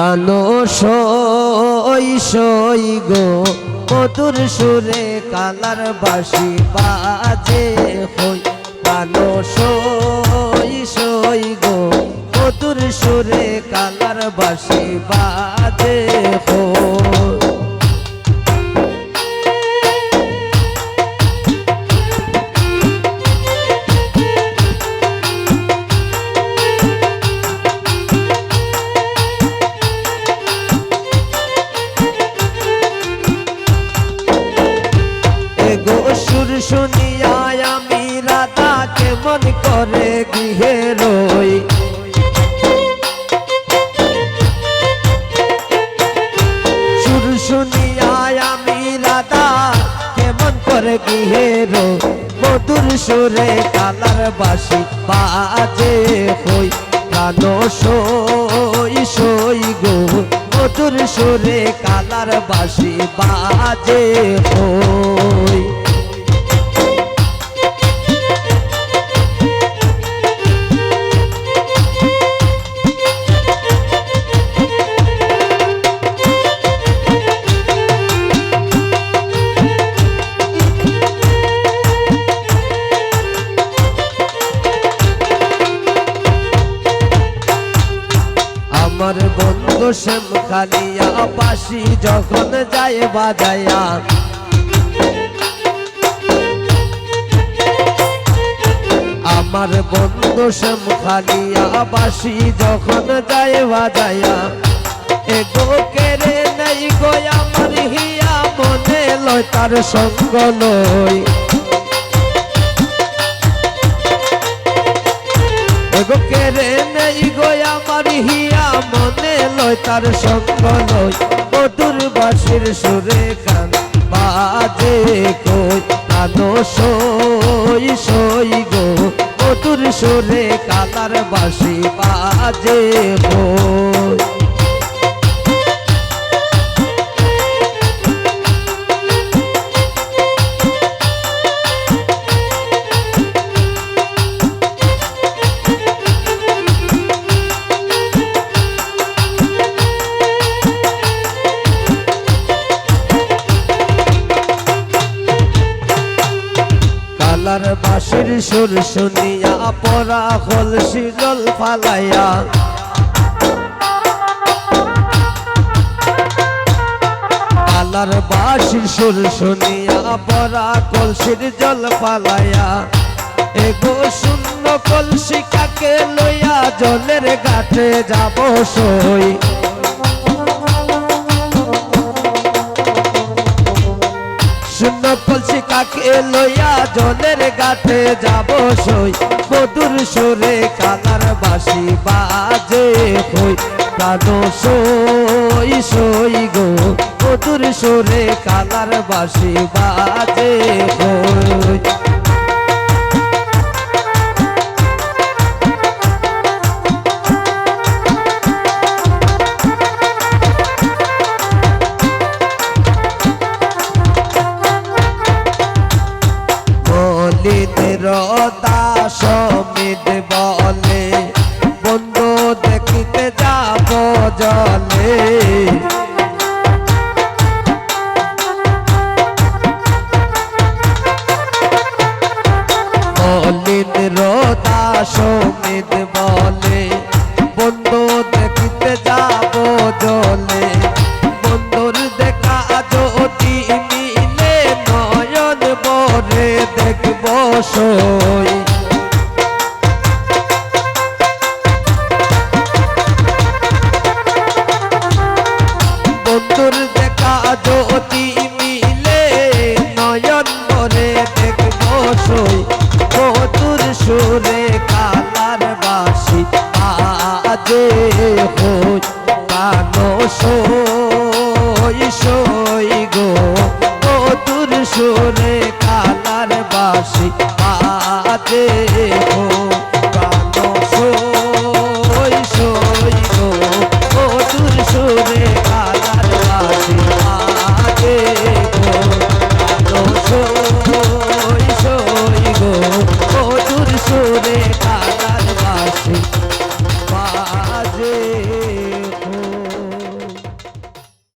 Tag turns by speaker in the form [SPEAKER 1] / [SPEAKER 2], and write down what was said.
[SPEAKER 1] আনো সই সই গো মধুর সুরে কালার বাঁশি বাজে হই। আনো সই সই গো মধুর সুরে কালার বাঁশি বাজে হই। সুর শুনিয়া আমি রাধা কেমন করে গৃহে রই। সুর শুনিয়া আমি রাধা কেমন করে গৃহে রই। মধুর সুরে কালার বাঁশি বাজে হই। প্রাণ সই সই গো মধুর সুরে কালার বাঁশি বাজে হই। আমার বন্ধু শ্যাম খালিয়া বাঁশি যখন যায় বাজায়া, আমার বন্ধু শ্যাম খালিয়া বাঁশি যখন যায় বাজায়া, এগো কেড়ে নেই গো আমার হিয়া মনে লয় তার সঙ্গ লই। এগো কেড়ে নেই গো আমার হিয়া মনে লয় তার সঙ্গ লই। মধুর বাঁশির সুরে কান বাজে কই। আনো সই সই গো মধুর সুরে কালার বাঁশি বাজে কই। কালার বাঁশির সুর শুনিয়া পরা হল শিরল ফালাইয়া, কালার বাঁশির সুর শুনিয়া পরা কলসির জল ফালাইয়া, এগো শূন্য কলসি কাকে লইয়া জলের ঘাটে যাব সই। শূন্য কলসি কাকে লইয়া জলের ঘাটে যাব সই। মধুর সুরে কালার বাঁশি বাজে হই। প্রাণ সই সই গো মধুর সুরে কালার বাঁশি বাজে হই। দাস মিট বলে বন্ধু দেখিতে যাব জলে, মলিন দাস মিট বলে বন্ধু দেখিতে যাব জলে। বন্ধুর দেখা যদি মিলে নয়ন বরে দেখব সই। বন্ধুর দেখা যদি মিলে নয়ন বরে দেখব সই। মধুর সুরে কালার বাঁশি বাজে হই। প্রাণ সই সই গো মধুর সুরে কালার বাঁশি বাজে